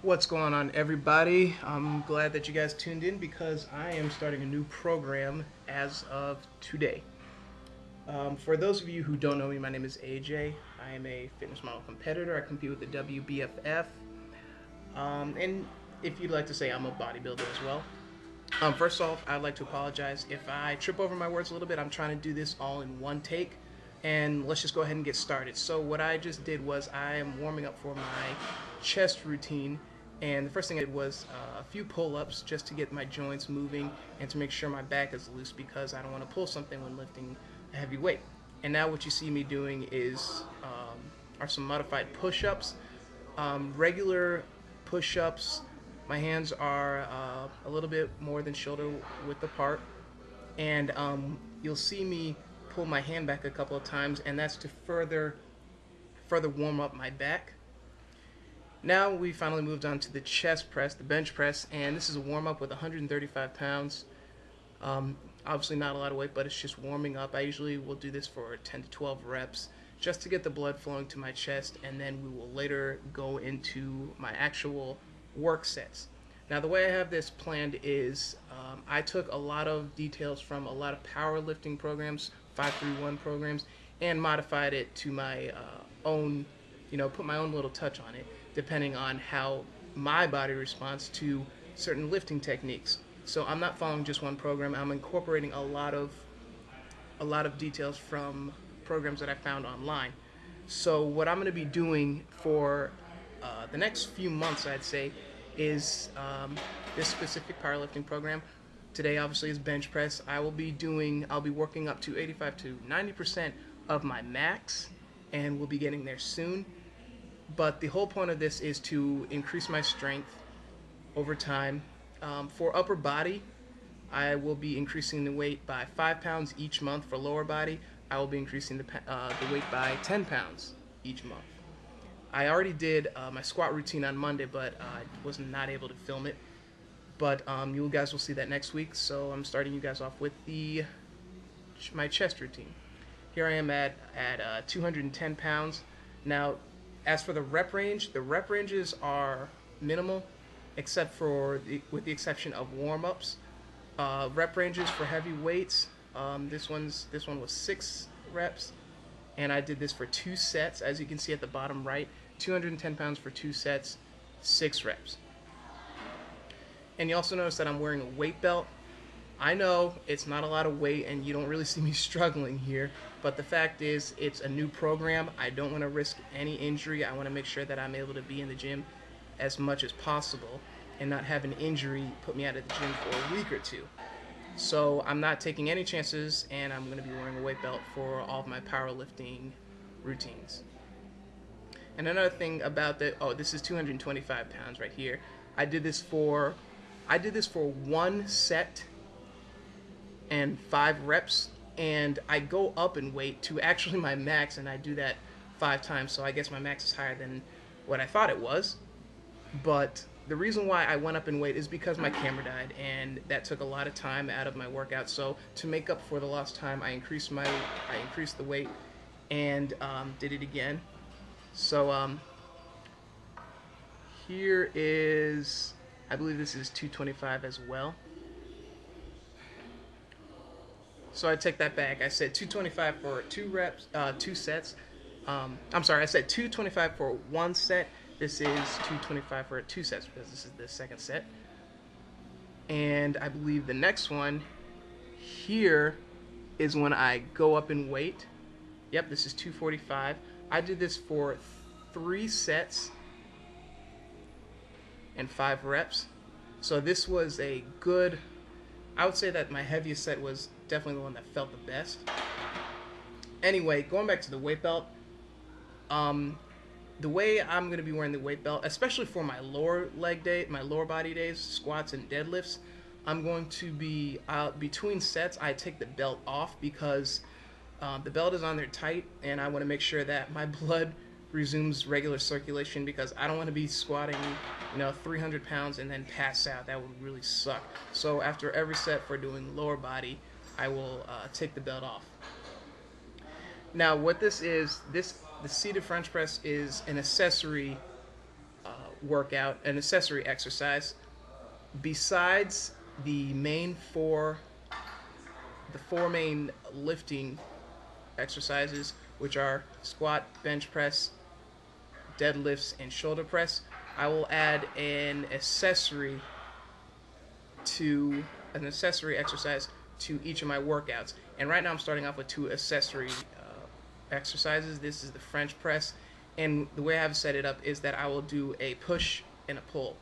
What's going on, everybody? I'm glad that you guys tuned in because I am starting a new program as of today. For those of you who don't know me, my name is AJ. I am a fitness model competitor. I compete with the WBFF. And if you'd like to say, I'm a bodybuilder as well. First off, I'd like to apologize if I trip over my words a little bit. I'm trying to do this all in one take. And let's just go ahead and get started. So what I just did was I am warming up for my chest routine. And the first thing I did was a few pull-ups just to get my joints moving and to make sure my back is loose because I don't want to pull something when lifting a heavy weight. And now what you see me doing are some modified push-ups, regular push-ups. My hands are a little bit more than shoulder width apart, and you'll see me pull my hand back a couple of times, and that's to further warm up my back. Now we finally moved on to the chest press, the bench press, and this is a warm-up with 135 pounds. Obviously not a lot of weight, but it's just warming up. I usually will do this for 10 to 12 reps just to get the blood flowing to my chest, and then we will later go into my actual work sets. Now the way I have this planned is I took a lot of details from a lot of powerlifting programs, 5-3-1 programs, and modified it to my own, put my own little touch on it, depending on how my body responds to certain lifting techniques. So I'm not following just one program. I'm incorporating a lot of details from programs that I found online. So what I'm going to be doing for the next few months, I'd say, is this specific powerlifting program. Today, obviously, is bench press. I'll be working up to 85 to 90% of my max, and we'll be getting there soon. But the whole point of this is to increase my strength over time. For upper body, I will be increasing the weight by 5 pounds each month. For lower body, I will be increasing the weight by 10 pounds each month. I already did my squat routine on Monday, but I was not able to film it. But you guys will see that next week. So I'm starting you guys off with my chest routine. Here I am at 210 pounds. Now, as for the rep ranges are minimal, except for with the exception of warm-ups. Rep ranges for heavy weights. This one was 6 reps, and I did this for 2 sets. As you can see at the bottom right, 210 pounds for 2 sets, 6 reps. And you also notice that I'm wearing a weight belt. I know it's not a lot of weight and you don't really see me struggling here, but the fact is it's a new program. I don't want to risk any injury. I want to make sure that I'm able to be in the gym as much as possible and not have an injury put me out of the gym for a week or two. So I'm not taking any chances, and I'm going to be wearing a weight belt for all of my powerlifting routines. And another thing about this is 225 pounds right here. I did this for 1 set and 5 reps, and I go up in weight to actually my max, and I do that 5 times, so I guess my max is higher than what I thought it was. But the reason why I went up in weight is because my camera died, and that took a lot of time out of my workout. So to make up for the lost time, I increased the weight and did it again. So here is, I believe this is 225 as well. So I take that back. I said 225 for 2 sets. I'm sorry, I said 225 for 1 set. This is 225 for 2 sets because this is the second set. And I believe the next one here is when I go up in weight. Yep, this is 245. I did this for 3 sets and 5 reps. So this was a good, I would say that my heaviest set was definitely the one that felt the best. Anyway, going back to the weight belt, the way I'm going to be wearing the weight belt, especially for my lower body days, squats and deadlifts, I'm going to be, between sets, I take the belt off because the belt is on there tight, and I want to make sure that my blood resumes regular circulation because I don't want to be squatting, 300 pounds and then pass out. That would really suck. So after every set for doing lower body, I will take the belt off. Now what this is, the seated French press is an accessory workout, an accessory exercise. Besides the four main lifting exercises, which are squat, bench press, deadlifts, and shoulder press, I will add an accessory exercise to each of my workouts. And right now I'm starting off with two accessory exercises. This is the French press, and the way I've set it up is that I will do a push and a pull.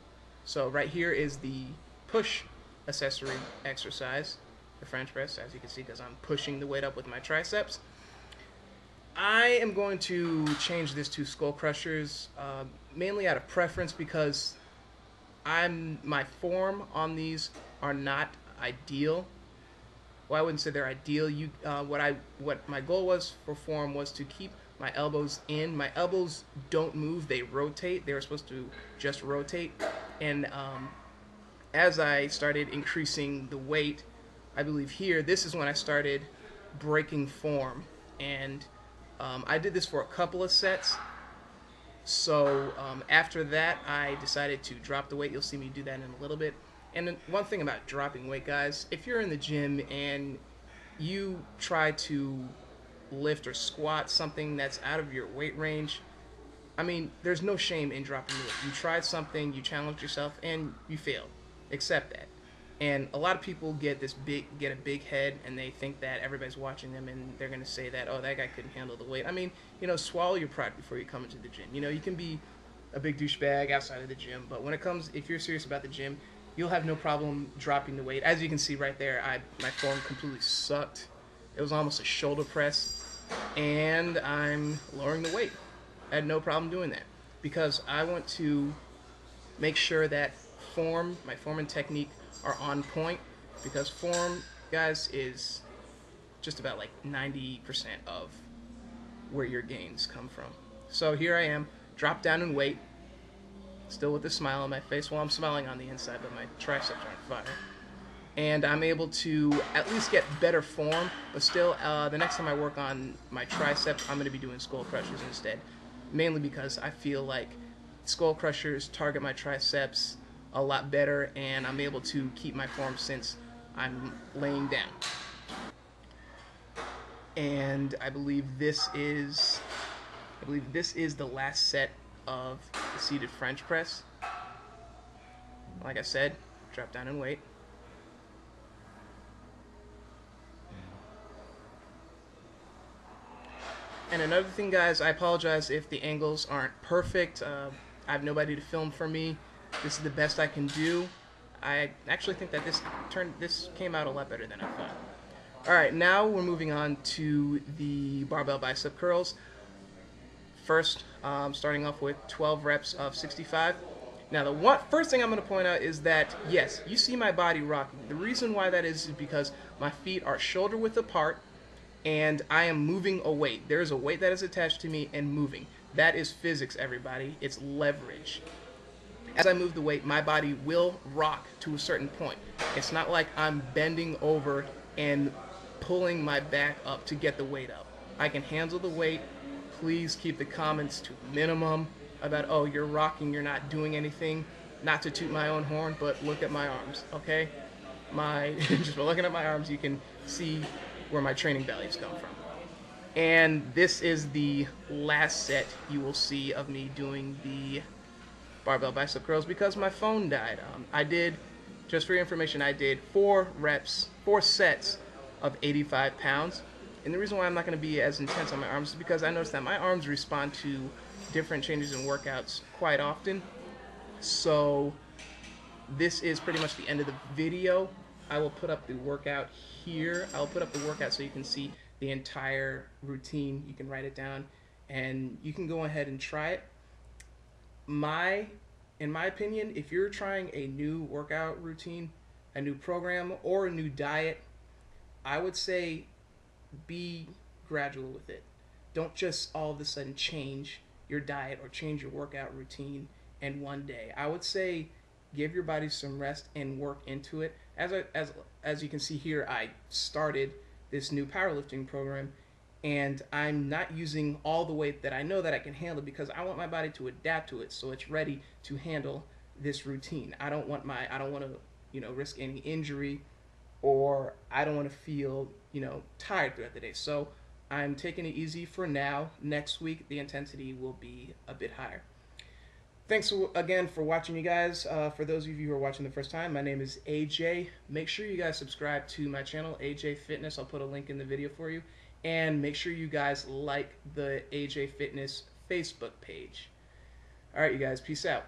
So right here is the push accessory exercise, the French press, as you can see, because I'm pushing the weight up with my triceps. I am going to change this to skull crushers, mainly out of preference because my form on these are not ideal. Well, I wouldn't say they're ideal. What my goal was for form was to keep my elbows in. My elbows don't move; they rotate. They were supposed to just rotate, and as I started increasing the weight, I believe here, this is when I started breaking form, and I did this for a couple of sets. So after that, I decided to drop the weight. You'll see me do that in a little bit. And then one thing about dropping weight, guys, if you're in the gym and you try to lift or squat something that's out of your weight range, I mean, there's no shame in dropping the weight. You tried something, you challenged yourself, and you failed. Accept that. And a lot of people get a big head, and they think that everybody's watching them, and they're gonna say that, oh, that guy couldn't handle the weight. I mean, swallow your pride before you come into the gym. You can be a big douchebag outside of the gym, but if you're serious about the gym, you'll have no problem dropping the weight. As you can see right there, my form completely sucked. It was almost a shoulder press, and I'm lowering the weight. I had no problem doing that because I want to make sure that my form and technique are on point, because form, guys, is just about like 90% of where your gains come from. So here I am, dropped down in weight, still with a smile on my face. Well, I'm smiling on the inside, but my triceps are on fire. And I'm able to at least get better form, but still, the next time I work on my triceps, I'm going to be doing skull crushers instead. Mainly because I feel like skull crushers target my triceps a lot better, and I'm able to keep my form since I'm laying down. And I believe this is the last set of the seated French press. Like I said, drop down in weight. And another thing, guys, I apologize if the angles aren't perfect. I have nobody to film for me. This is the best I can do. I actually think that this came out a lot better than I thought. Alright, now we're moving on to the barbell bicep curls. First, starting off with 12 reps of 65. Now, the first thing I'm going to point out is that, yes, you see my body rocking. The reason why that is because my feet are shoulder width apart, and I am moving a weight. There is a weight that is attached to me and moving. That is physics, everybody. It's leverage. As I move the weight, my body will rock to a certain point. It's not like I'm bending over and pulling my back up to get the weight up. I can handle the weight. Please keep the comments to a minimum about, oh, you're rocking, you're not doing anything. Not to toot my own horn, but look at my arms, okay? Just by looking at my arms, you can see where my training values come from. And this is the last set you will see of me doing the barbell bicep curls because my phone died. Just for your information, I did 4 sets of 85 pounds. And the reason why I'm not going to be as intense on my arms is because I noticed that my arms respond to different changes in workouts quite often. So this is pretty much the end of the video. I will put up the workout here. I'll put up the workout so you can see the entire routine. You can write it down and you can go ahead and try it. In my opinion, if you're trying a new workout routine, a new program, or a new diet, I would say be gradual with it. Don't just all of a sudden change your diet or change your workout routine in one day. I would say give your body some rest and work into it. As you can see here, I started this new powerlifting program and I'm not using all the weight that I know that I can handle because I want my body to adapt to it so it's ready to handle this routine. I don't want to, risk any injury, or I don't want to feel, tired throughout the day. So I'm taking it easy for now. Next week the intensity will be a bit higher. Thanks again for watching, you guys. For those of you who are watching the first time, my name is AJ. Make sure you guys subscribe to my channel, ajFitness. I'll put a link in the video for you. And make sure you guys like the ajFitness Facebook page. All right, you guys, peace out.